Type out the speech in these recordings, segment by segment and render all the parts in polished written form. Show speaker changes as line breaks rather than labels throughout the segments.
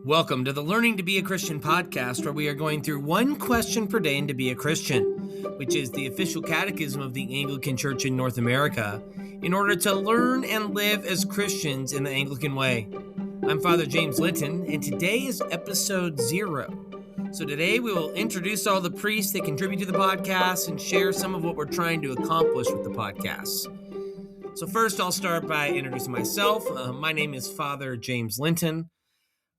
Welcome to the Learning to Be a Christian podcast, where we are going through one question per day and to be a Christian, which is the official catechism of the Anglican Church in North America, in order to learn and live as Christians in the Anglican way. I'm Father James Linton, and today is episode 0. So today we will introduce all the priests that contribute to the podcast and share some of what we're trying to accomplish with the podcast. So first, I'll start by introducing myself. My name is Father James Linton.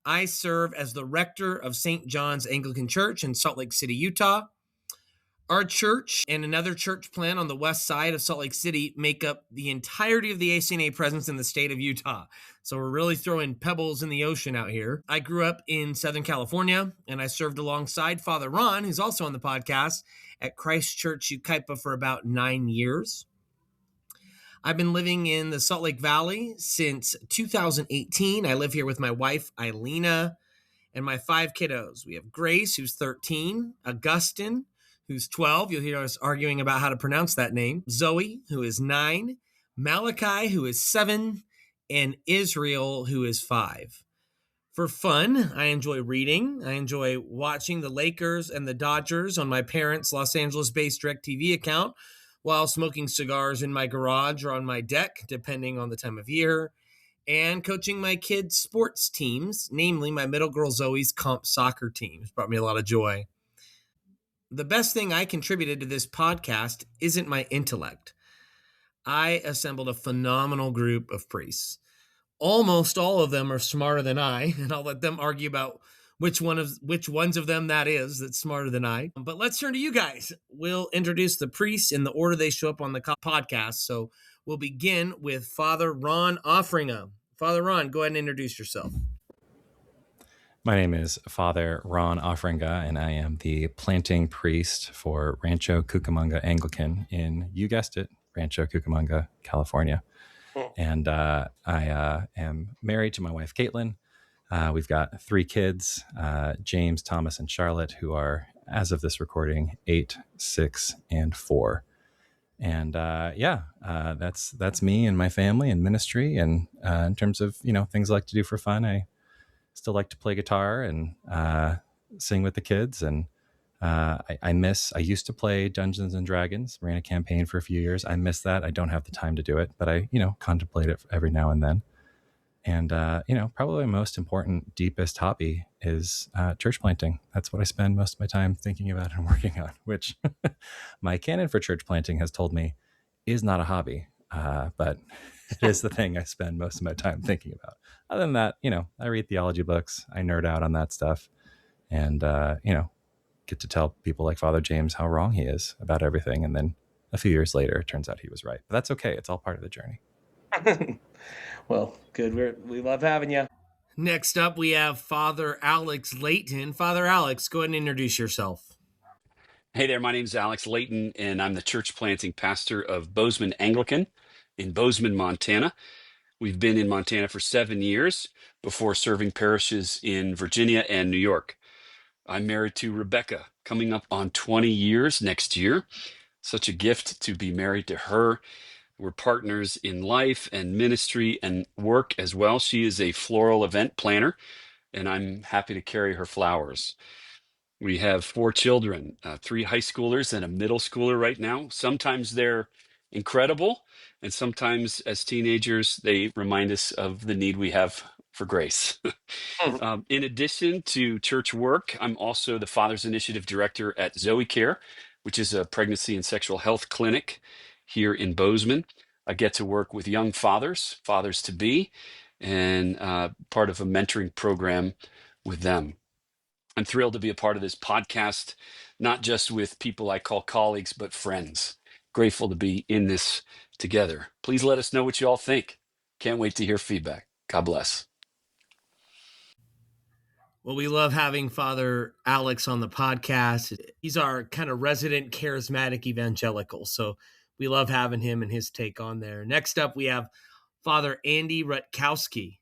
I serve as the rector of St. John's Anglican Church in Salt Lake City, Utah. Our church and another church plant on the west side of Salt Lake City make up the entirety of the ACNA presence in the state of Utah. So we're really throwing pebbles in the ocean out here. I grew up in Southern California, and I served alongside Father Ron, who's also on the podcast, at Christ Church Yucaipa for about 9 years. I've been living in the Salt Lake Valley since 2018. I live here with my wife, Eilina, and my 5 kiddos. We have Grace, who's 13, Augustine, who's 12. You'll hear us arguing about how to pronounce that name. Zoe, who is 9, Malachi, who is 7, and Israel, who is 5. For fun, I enjoy reading. I enjoy watching the Lakers and the Dodgers on my parents' Los Angeles-based DirecTV account, while smoking cigars in my garage or on my deck, depending on the time of year, and coaching my kids' sports teams, namely my middle girl Zoe's comp soccer team. It's brought me a lot of joy. The best thing I contributed to this podcast isn't my intellect. I assembled a phenomenal group of priests. Almost all of them are smarter than I, and I'll let them argue about which ones of them that is that's smarter than I. But let's turn to you guys. We'll introduce the priests in the order they show up on the podcast. So we'll begin with Father Ron Offringa. Father Ron, go ahead and introduce yourself.
My name is Father Ron Offringa, and I am the planting priest for Rancho Cucamonga Anglican in, you guessed it, Rancho Cucamonga, California. And I am married to my wife, Caitlin. We've got 3 kids, James, Thomas, and Charlotte, who are, as of this recording, 8, 6, and 4. And that's me and my family and ministry. And in terms of, things I like to do for fun, I still like to play guitar and sing with the kids. And I used to play Dungeons and Dragons, ran a campaign for a few years. I miss that. I don't have the time to do it, but I, contemplate it every now and then. And, probably my most important, deepest hobby is church planting. That's what I spend most of my time thinking about and working on, which my canon for church planting has told me is not a hobby, but it is the thing I spend most of my time thinking about. Other than that, I read theology books, I nerd out on that stuff, and, get to tell people like Father James how wrong he is about everything. And then a few years later, it turns out he was right. But that's okay. It's all part of the journey.
Well, good. We love having you.
Next up, we have Father Alex Layton. Father Alex, go ahead and introduce yourself.
Hey there, my name is Alex Layton, and I'm the church planting pastor of Bozeman Anglican in Bozeman, Montana. We've been in Montana for 7 years before serving parishes in Virginia and New York. I'm married to Rebecca, coming up on 20 years next year. Such a gift to be married to her. We're partners in life and ministry and work as well. She is a floral event planner, and I'm happy to carry her flowers. We have 4 children, 3 high schoolers and a middle schooler right now. Sometimes they're incredible, and sometimes as teenagers, they remind us of the need we have for grace. In addition to church work, I'm also the Father's Initiative Director at Zoe Care, which is a pregnancy and sexual health clinic here in Bozeman. I get to work with young fathers-to-be, and part of a mentoring program with them. I'm thrilled to be a part of this podcast, not just with people I call colleagues, but friends. Grateful to be in this together. Please let us know what you all think. Can't wait to hear feedback. God bless.
Well, we love having Father Alex on the podcast. He's our kind of resident charismatic evangelical, so we love having him and his take on there. Next up, we have Father Andy Rutkowski.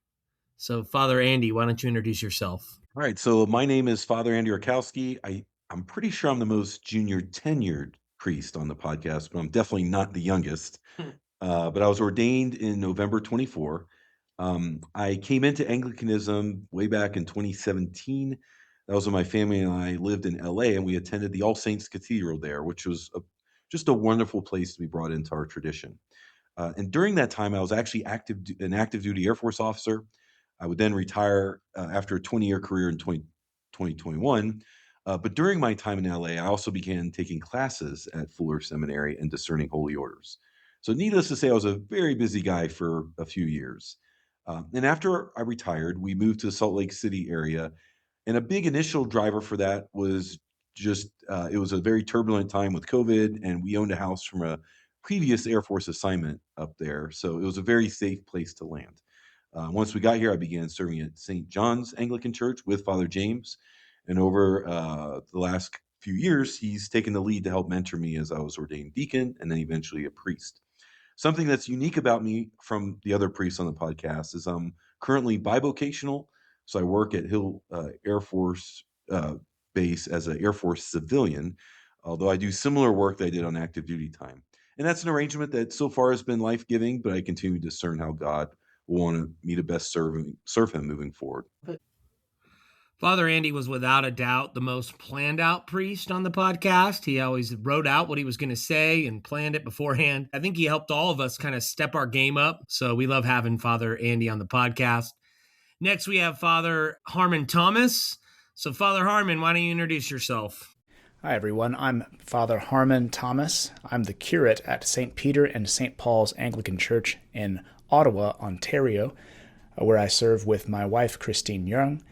So, Father Andy, why don't you introduce yourself?
All right, so my name is Father Andy Rutkowski. I'm pretty sure I'm the most junior tenured priest on the podcast, but I'm definitely not the youngest. But I was ordained in November 24. I came into Anglicanism way back in 2017. That was when my family and I lived in LA, and we attended the All Saints Cathedral there, which was just a wonderful place to be brought into our tradition. And during that time, I was actually an active duty Air Force officer. I would then retire after a 20-year career in 2021. But during my time in LA, I also began taking classes at Fuller Seminary and discerning holy orders. So, needless to say, I was a very busy guy for a few years. And after I retired, we moved to the Salt Lake City area. And a big initial driver for that was just it was a very turbulent time with COVID, and we owned a house from a previous Air Force assignment up there. So it was a very safe place to land. Once we got here, I began serving at St. John's Anglican Church with Father James. And over the last few years, he's taken the lead to help mentor me as I was ordained deacon and then eventually a priest. Something that's unique about me from the other priests on the podcast is I'm currently bivocational. So I work at Hill Air Force Base as an Air Force civilian, although I do similar work that I did on active duty time. And that's an arrangement that so far has been life giving, but I continue to discern how God will want me to best serve Him moving forward.
Father Andy was without a doubt the most planned out priest on the podcast. He always wrote out what he was going to say and planned it beforehand. I think he helped all of us kind of step our game up. So we love having Father Andy on the podcast. Next, we have Father Harmon Thomas. So Father Harmon, why don't you introduce yourself?
Hi, everyone. I'm Father Harmon Thomas. I'm the curate at St. Peter and St. Paul's Anglican Church in Ottawa, Ontario, where I serve with my wife, Christine Young.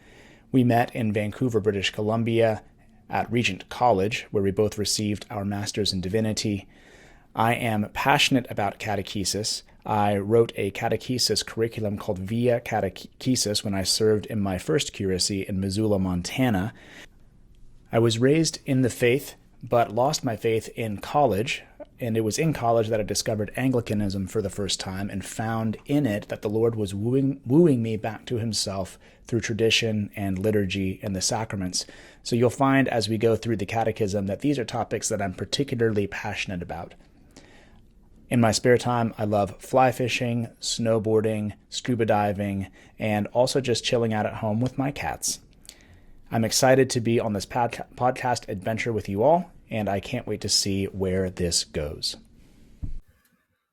We met in Vancouver, British Columbia at Regent College, where we both received our Masters in Divinity. I am passionate about catechesis. I wrote a catechesis curriculum called Via Catechesis when I served in my first curacy in Missoula, Montana. I was raised in the faith, but lost my faith in college, and it was in college that I discovered Anglicanism for the first time and found in it that the Lord was wooing me back to Himself through tradition and liturgy and the sacraments. So you'll find as we go through the catechism that these are topics that I'm particularly passionate about. In my spare time, I love fly fishing, snowboarding, scuba diving, and also just chilling out at home with my cats. I'm excited to be on this podcast adventure with you all, and I can't wait to see where this goes.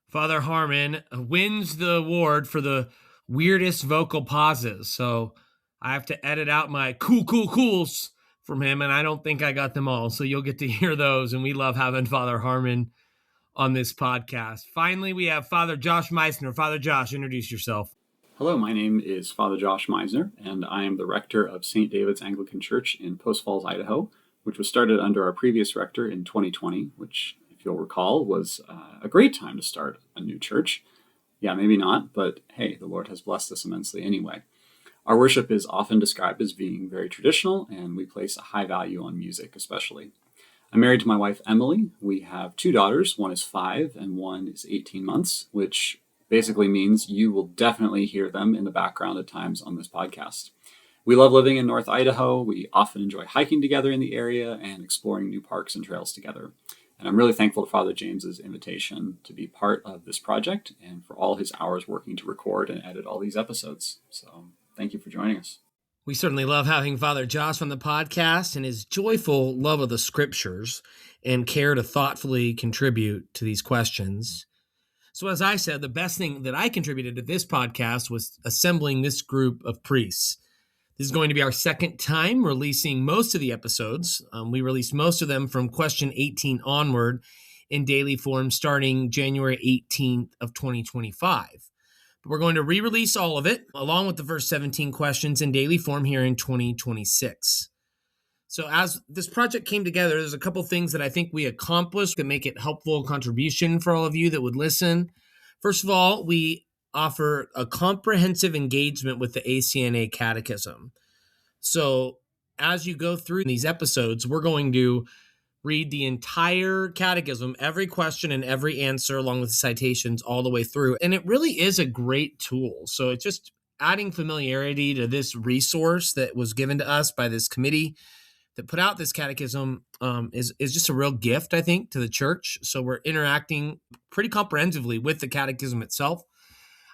Father Harmon wins the award for the weirdest vocal pauses. So I have to edit out my cools from him, and I don't think I got them all. So you'll get to hear those, and we love having Father Harmon on this podcast. Finally, we have Father Josh Meisner. Father Josh, introduce yourself.
Hello, my name is Father Josh Meisner, and I am the rector of St. David's Anglican Church in Post Falls, Idaho, which was started under our previous rector in 2020, which, if you'll recall, was a great time to start a new church. Yeah, maybe not, but hey, the Lord has blessed us immensely anyway. Our worship is often described as being very traditional, and we place a high value on music especially. I'm married to my wife, Emily. We have 2 daughters. One is 5 and one is 18 months, which basically means you will definitely hear them in the background at times on this podcast. We love living in North Idaho. We often enjoy hiking together in the area and exploring new parks and trails together. And I'm really thankful to Father James's invitation to be part of this project and for all his hours working to record and edit all these episodes. So thank you for joining us.
We certainly love having Father Josh on the podcast and his joyful love of the scriptures and care to thoughtfully contribute to these questions. So as I said, the best thing that I contributed to this podcast was assembling this group of priests. This is going to be our second time releasing most of the episodes. We released most of them from question 18 onward in daily form starting January 18th of 2025. But we're going to re-release all of it along with the first 17 questions in daily form here in 2026. So as this project came together, there's a couple things that I think we accomplished to make it helpful contribution for all of you that would listen. First of all, we offer a comprehensive engagement with the ACNA Catechism. So as you go through these episodes, we're going to read the entire catechism, every question and every answer, along with the citations all the way through. And it really is a great tool. So it's just adding familiarity to this resource that was given to us by this committee that put out this catechism is just a real gift, I think, to the church. So we're interacting pretty comprehensively with the catechism itself.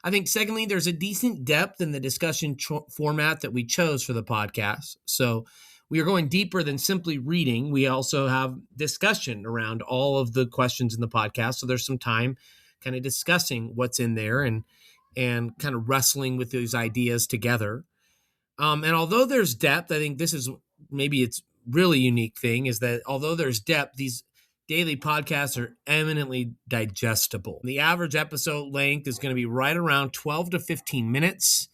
I think, secondly, there's a decent depth in the discussion format that we chose for the podcast. So we are going deeper than simply reading. We also have discussion around all of the questions in the podcast. So there's some time kind of discussing what's in there and kind of wrestling with those ideas together. And although there's depth, I think this is maybe it's really unique thing is that although there's depth, these daily podcasts are eminently digestible. The average episode length is going to be right around 12 to 15 minutes.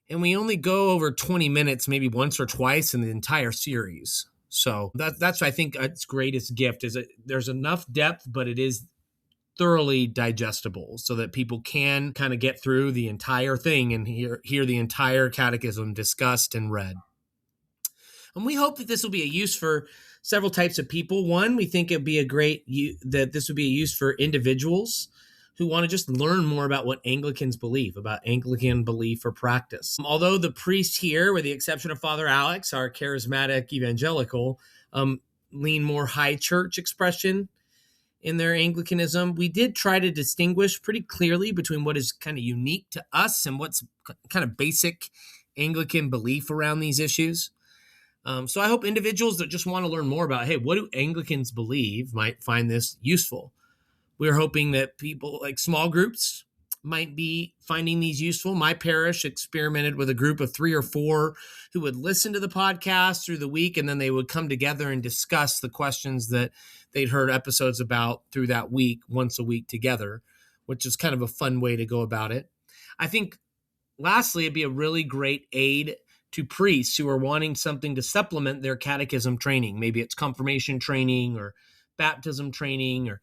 And we only go over 20 minutes, maybe once or twice in the entire series. So that's I think its greatest gift is that there's enough depth, but it is thoroughly digestible so that people can kind of get through the entire thing and hear the entire catechism discussed and read. And we hope that this will be a use for several types of people. One, we think it'd be that this would be a use for individuals who want to just learn more about what Anglicans believe, about Anglican belief or practice. Although the priests here, with the exception of Father Alex, are charismatic evangelical, lean more high church expression in their Anglicanism, we did try to distinguish pretty clearly between what is kind of unique to us and what's kind of basic Anglican belief around these issues. So I hope individuals that just want to learn more about, hey, what do Anglicans believe might find this useful. We're hoping that people like small groups might be finding these useful. My parish experimented with a group of 3 or 4 who would listen to the podcast through the week, and then they would come together and discuss the questions that they'd heard episodes about through that week, once a week together, which is kind of a fun way to go about it. I think, lastly, it'd be a really great aid to priests who are wanting something to supplement their catechism training. Maybe it's confirmation training or baptism training or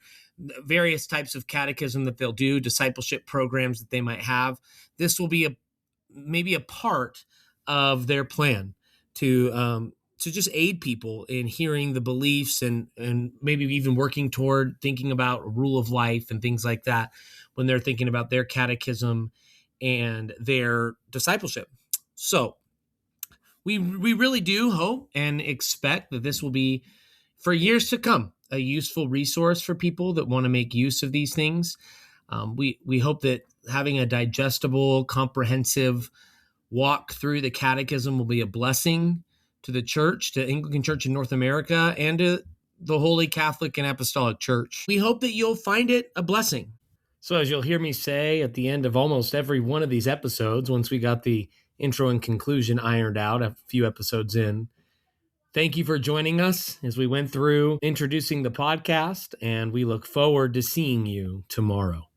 various types of catechism that they'll do, discipleship programs that they might have. This will be maybe a part of their plan to just aid people in hearing the beliefs and maybe even working toward thinking about rule of life and things like that when they're thinking about their catechism and their discipleship. So we really do hope and expect that this will be, for years to come, a useful resource for people that want to make use of these things. We hope that having a digestible, comprehensive walk through the catechism will be a blessing to the church, to Anglican Church in North America, and to the Holy Catholic and Apostolic Church. We hope that you'll find it a blessing. So as you'll hear me say at the end of almost every one of these episodes, once we got the intro and conclusion ironed out a few episodes in, thank you for joining us as we went through introducing the podcast, and we look forward to seeing you tomorrow.